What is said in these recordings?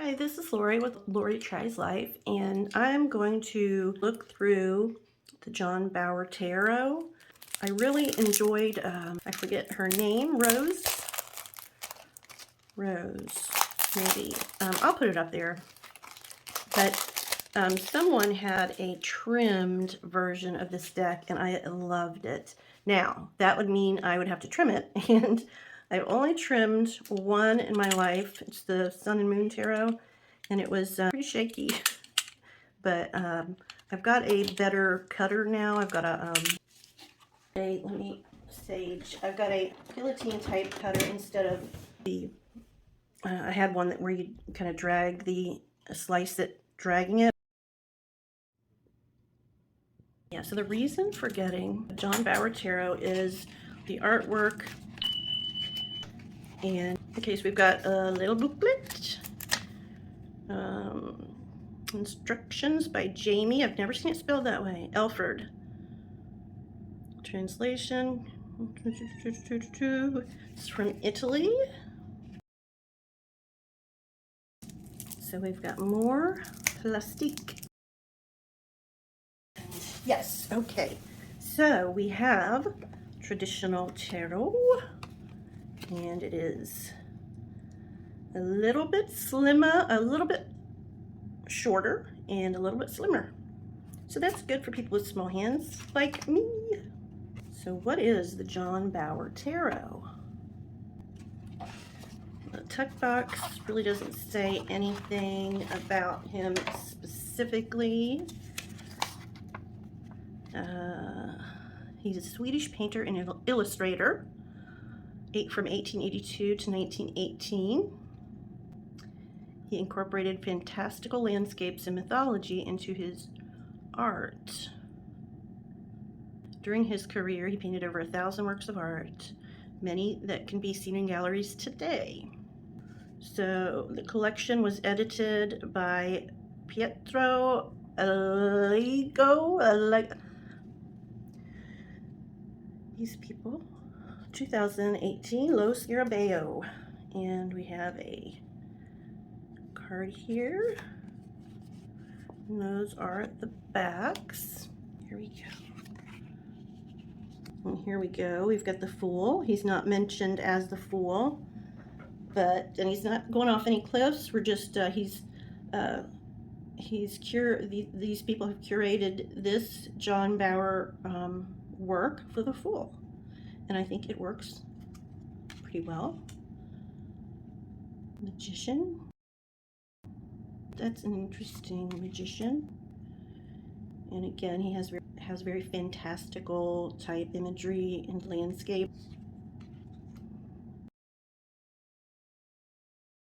Hi, this is Lori with Lori Tries Life, and I'm going to look through the John Bauer Tarot. I really enjoyed, I forget her name, Rose, maybe. I'll put it up there. But someone had a trimmed version of this deck, and I loved it. Now, that would mean I would have to trim it, and I've only trimmed one in my life. It's the Sun and Moon Tarot, and it was pretty shaky. But I've got a better cutter now. I've got I've got a guillotine type cutter instead of the, I had one where you kind of drag slice it, dragging it. Yeah, so the reason for getting John Bauer Tarot is the artwork. And in case we've got a little booklet. Instructions by Jamie. I've never seen it spelled that way. Elford. Translation. It's from Italy. So we've got more plastique. Yes, okay. So we have traditional tarot, and it is a little bit slimmer, a little bit shorter, and a little bit slimmer. So that's good for people with small hands like me. So what is the John Bauer Tarot? The tuck box really doesn't say anything about him specifically. He's a Swedish painter and illustrator, from 1882 to 1918. He incorporated fantastical landscapes and mythology into his art. During his career, he painted over 1,000 works of art, many that can be seen in galleries today. So the collection was edited by Pietro Aligo, these people, 2018, Lo Scarabeo. And we have a card here. And those are the backs. Here we go. And here we go. We've got the Fool. He's not mentioned as the Fool, and he's not going off any cliffs. We're just these people have curated this John Bauer work for the Fool, and I think it works pretty well. Magician. That's an interesting magician. And again, he has very fantastical type imagery and landscape.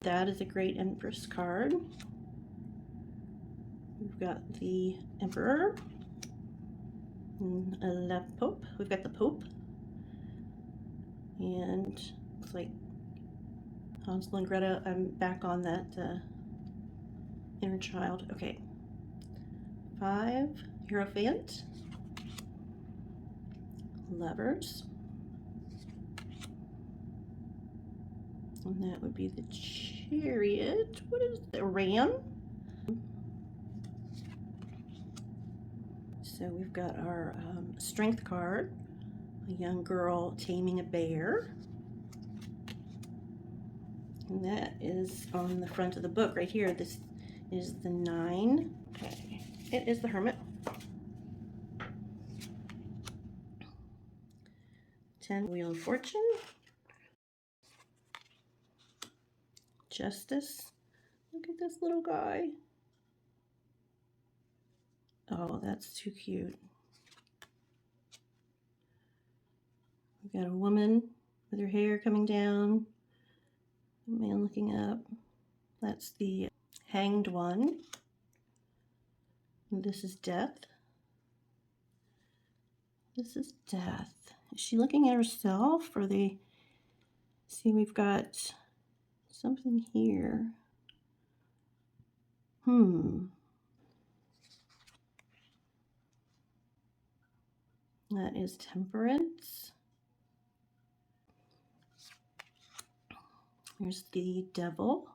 That is a great Empress card. We've got the Emperor, and the Pope. We've got the Pope, and looks like Hansel and Gretel. I'm back on that inner child. Okay. 5, Hierophant, Lovers, and that would be the Chariot. What is the Ram? So we've got our Strength card, a young girl taming a bear. And that is on the front of the book right here. This is the 9. Okay, it is the Hermit. 10, Wheel of Fortune. Justice. Look at this little guy. Oh, that's too cute. We've got a woman with her hair coming down. A man looking up. That's the Hanged One. And this is Death. This is Death. Is she looking at herself, or see, we've got something here. That is Temperance. Here's the Devil.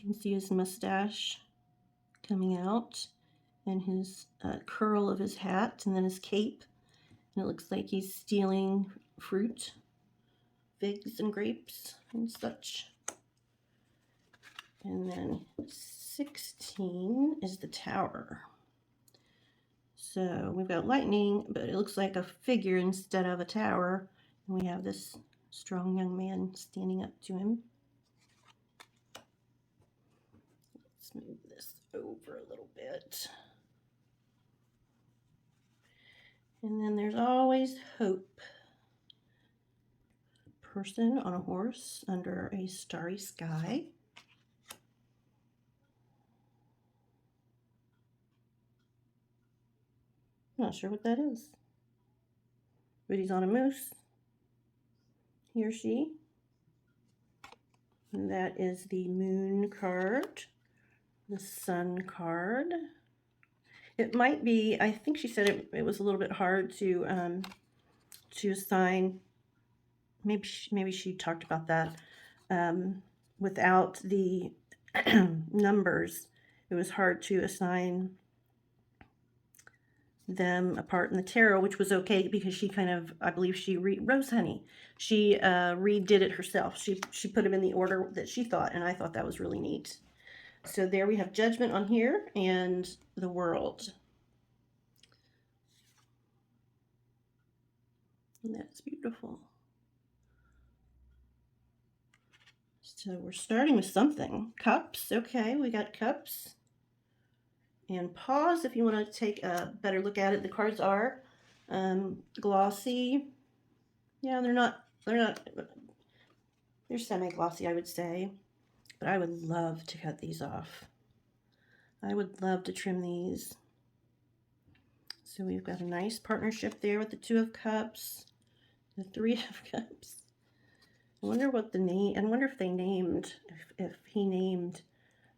can see his mustache coming out and his curl of his hat, and then his cape. And it looks like he's stealing fruit, figs and grapes and such. And then 16 is the tower. So we've got lightning, but it looks like a figure instead of a tower. And we have this strong young man standing up to him. Let's move this over a little bit. And then there's always hope. Person on a horse under a starry sky. Not sure what that is. But he's on a moose. He or she. And that is the moon card. The sun card. It might be, I think she said it was a little bit hard to assign. Maybe she talked about that. Without the numbers, it was hard to assign them apart in the tarot, which was okay because she kind of, I believe she Rose Honey, she redid it herself. She put them in the order that she thought, and I thought that was really neat. So there we have Judgment on here and the World. And that's beautiful. So we're starting with something. Cups, okay, we got cups. And pause if you want to take a better look at it. The cards are glossy. Yeah, they're semi-glossy, I would say. But I would love to cut these off. I would love to trim these. So we've got a nice partnership there with the Two of Cups, the Three of Cups. I wonder what the name, I wonder if they named, if he named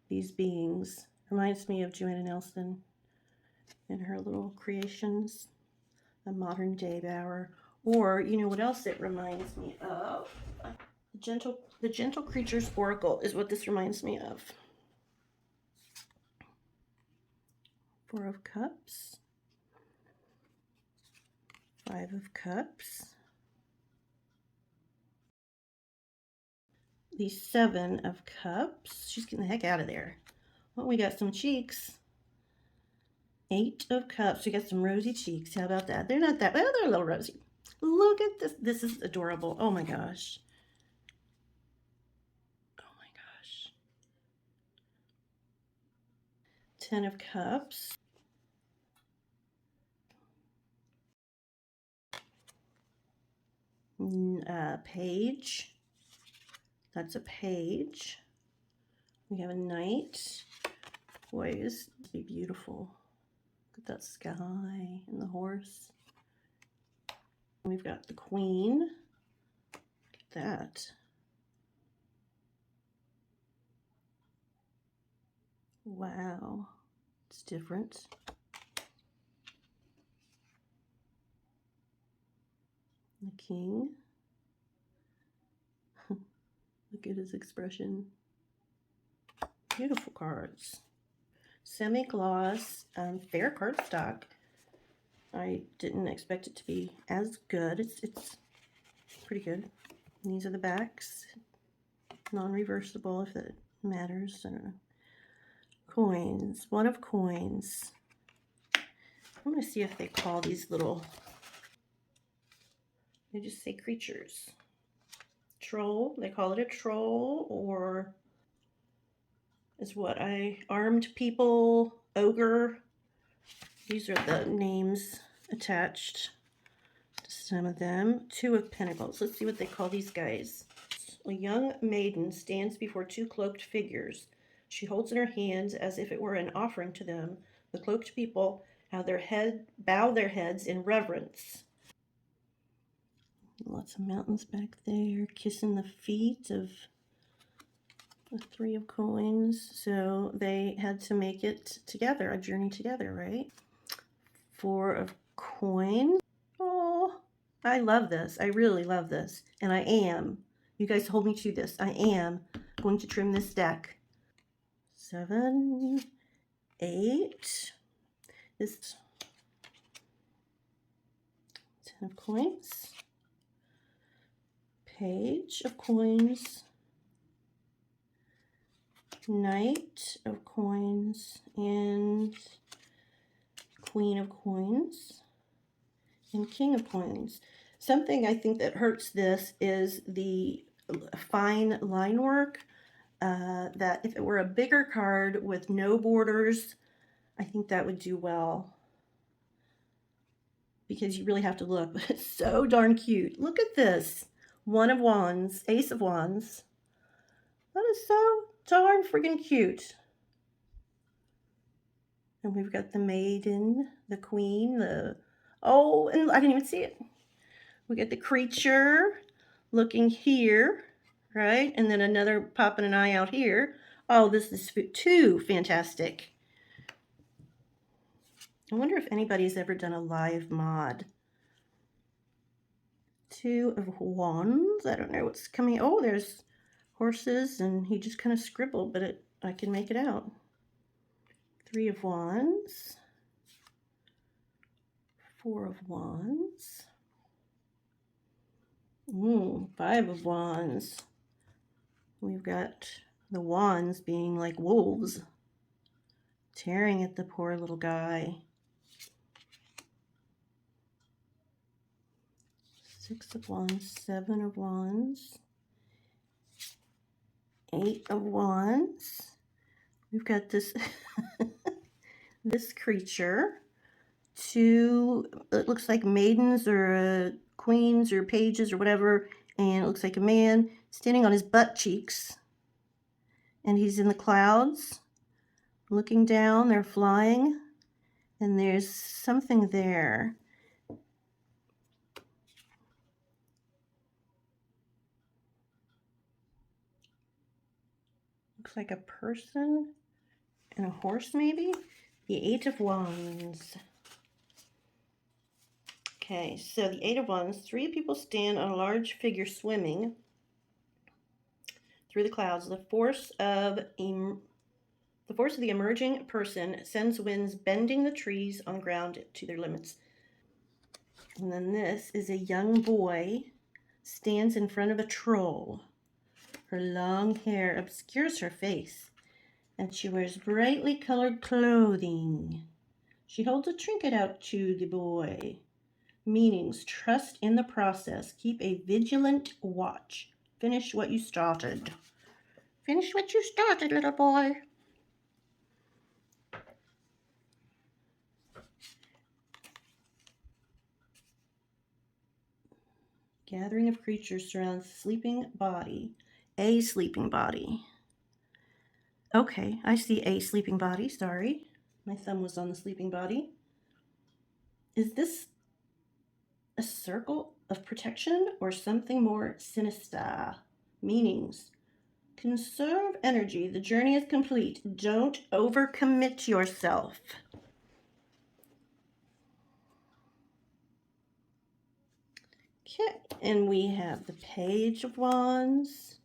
these beings. Reminds me of Joanna Nelson and her little creations, a modern day Bauer. Or, you know what else it reminds me of? The Gentle Creatures Oracle is what this reminds me of. Four of Cups. Five of Cups. The Seven of Cups. She's getting the heck out of there. Well, we got some cheeks. Eight of Cups. We got some rosy cheeks. How about that? They're not that, well, they're a little rosy. Look at this. This is adorable. Oh my gosh. Oh my gosh. 10 of Cups. Page. That's a page. We have a Knight. Boy, this would be beautiful. Look at that sky and the horse. We've got the Queen. Look at that. Wow. It's different. The King. Look at his expression. Beautiful cards. Semi-gloss, fair cardstock. I didn't expect it to be as good. It's pretty good. And these are the backs. Non-reversible, if that matters. I don't know. Coins. One of coins. I'm going to see if they call these little... They just say creatures. Troll. They call it a troll, or... is what armed people, ogre. These are the names attached to some of them. Two of Pentacles. Let's see what they call these guys. A young maiden stands before two cloaked figures. She holds in her hands as if it were an offering to them. The cloaked people have bow their heads in reverence. Lots of mountains back there, kissing the feet of the Three of Coins. So they had to make it together, a journey together, right? Four of Coins. Oh, I love this. I really love this. And I am, you guys hold me to this, I am going to trim this deck. 7, 8. This 10 of coins. Page of coins. Knight of coins and Queen of coins and King of coins. Something I think that hurts this is the fine line work. That if it were a bigger card with no borders, I think that would do well. Because you really have to look. But it's so darn cute. Look at this. One of Wands, Ace of Wands. That is so darn friggin' cute. And we've got the maiden, the queen, oh, and I didn't even see it. We got the creature looking here, right? And then another popping an eye out here. Oh, this is too fantastic. I wonder if anybody's ever done a live mod. 2 of Wands. I don't know what's coming. Oh, there's horses, and he just kind of scribbled, but I can make it out. 3 of Wands. 4 of Wands. 5 of Wands. We've got the wands being like wolves, tearing at the poor little guy. 6 of Wands, 7 of Wands, 8 of Wands. We've got this this creature. 2, it looks like maidens or queens or pages or whatever, and it looks like a man standing on his butt cheeks, and he's in the clouds looking down. They're flying, and there's something there. Looks like a person and a horse, maybe? The 8 of Wands. Okay, so the 8 of Wands, 3 people stand on a large figure swimming through the clouds. The force of the emerging person sends winds bending the trees on the ground to their limits. And then this is a young boy stands in front of a troll. Her long hair obscures her face, and she wears brightly colored clothing. She holds a trinket out to the boy. Meanings: trust in the process. Keep a vigilant watch. Finish what you started. Finish what you started, little boy. Gathering of creatures surrounds sleeping body. A sleeping body. Okay, I see a sleeping body. Sorry. My thumb was on the sleeping body. Is this a circle of protection or something more sinister? Meanings: conserve energy. The journey is complete. Don't overcommit yourself. Okay, and we have the Page of Wands,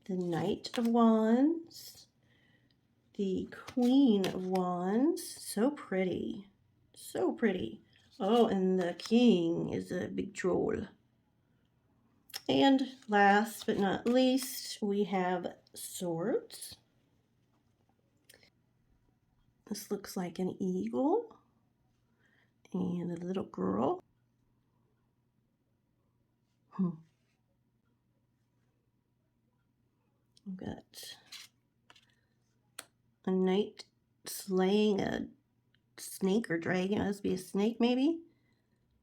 the Knight of Wands, the Queen of Wands. So pretty. So pretty. Oh, and the King is a big troll. And last but not least, we have Swords. This looks like an eagle and a little girl. We've got a knight slaying a snake or dragon. It must be a snake, maybe,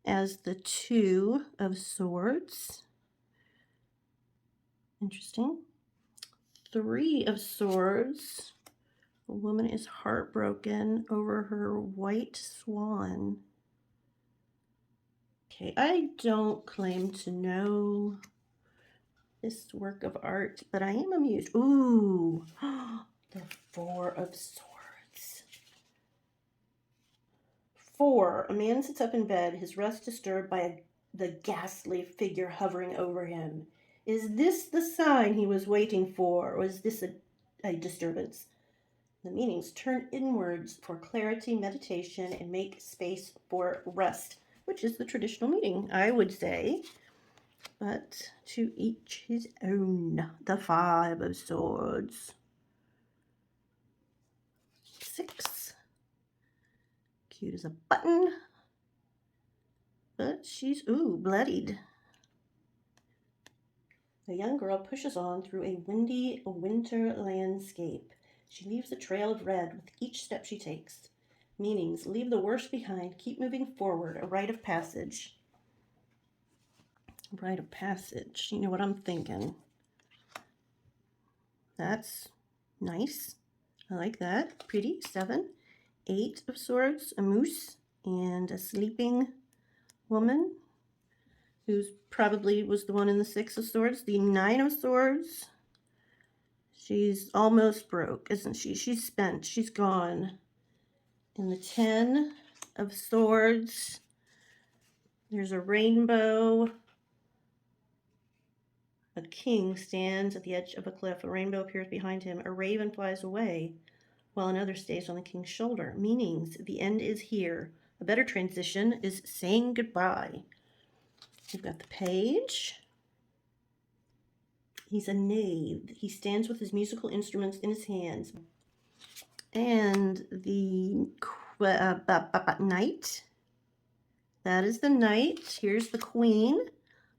as the 2 of Swords. Interesting. 3 of Swords. The woman is heartbroken over her white swan. Okay, I don't claim to know this work of art, but I am amused. Ooh, the 4 of Swords. 4, a man sits up in bed, his rest disturbed by the ghastly figure hovering over him. Is this the sign he was waiting for, or is this a disturbance? The meanings: turn inwards for clarity, meditation, and make space for rest, which is the traditional meaning, I would say. But to each his own. The Five of Swords. 6. Cute as a button. But she's, ooh, bloodied. A young girl pushes on through a windy winter landscape. She leaves a trail of red with each step she takes. Meanings: leave the worst behind, keep moving forward, a rite of passage. Rite of passage, you know what I'm thinking. That's nice. I like that. Pretty. 7. 8 of Swords, a moose, and a sleeping woman, who's probably was the one in the 6 of Swords. The 9 of Swords, she's almost broke, isn't she? She's spent. She's gone. And the 10 of Swords, there's a rainbow. A king stands at the edge of a cliff. A rainbow appears behind him. A raven flies away, while another stays on the king's shoulder. Meanings: the end is here. A better transition is saying goodbye. We've got the page. He's a knave. He stands with his musical instruments in his hands. And the knight. That is the knight. Here's the queen.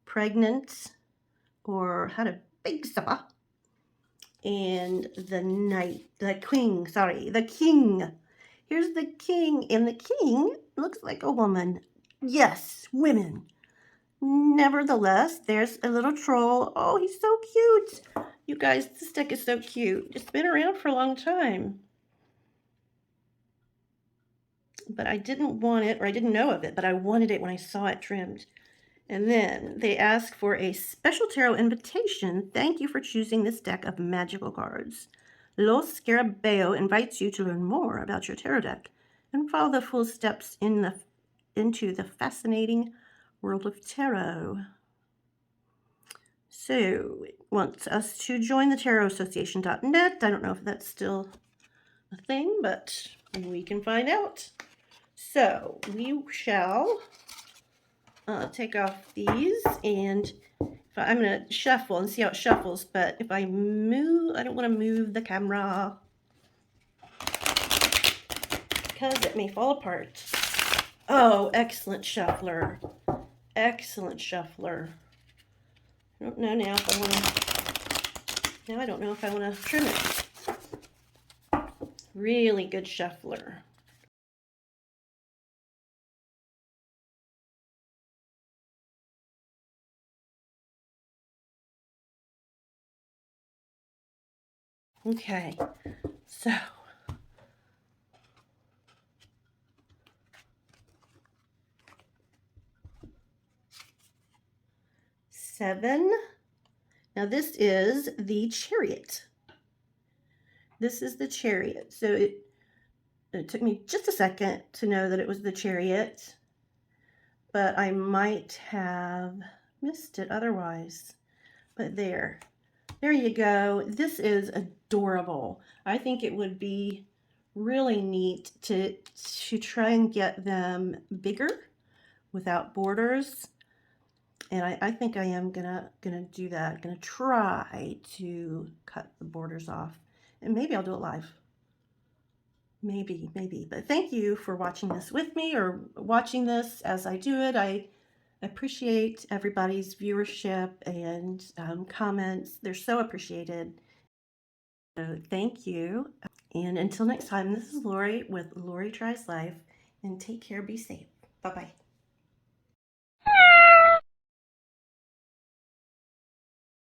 Pregnant, or had a big supper. And the knight, the king, sorry, the king. Here's the king, and the king looks like a woman. Yes, women. Nevertheless, there's a little troll. Oh, he's so cute. You guys, this deck is so cute. It's been around for a long time. But I didn't want it, or I didn't know of it, but I wanted it when I saw it trimmed. And then they ask for a special tarot invitation. Thank you for choosing this deck of magical cards. Los Scarabeo invites you to learn more about your tarot deck and follow the full steps into the fascinating world of tarot. So it wants us to join the tarotassociation.net. I don't know if that's still a thing, but we can find out. So we shall take off these, and I'm going to shuffle and see how it shuffles, but if I move, I don't want to move the camera because it may fall apart. Oh, excellent shuffler. Excellent shuffler. I don't know now if I want to, now I don't know if I want to trim it. Really good shuffler. Okay, so seven. Now this is the Chariot. This is the Chariot. So it took me just a second to know that it was the Chariot, but I might have missed it otherwise. But there you go. This is adorable. I think it would be really neat to try and get them bigger without borders. And I think I am gonna do that. Gonna try to cut the borders off, and maybe I'll do it live. Maybe. But thank you for watching this with me, or watching this as I do it. I appreciate everybody's viewership and comments. They're so appreciated. So thank you. And until next time, this is Lori with Lori Tries Life. And take care, be safe. Bye-bye.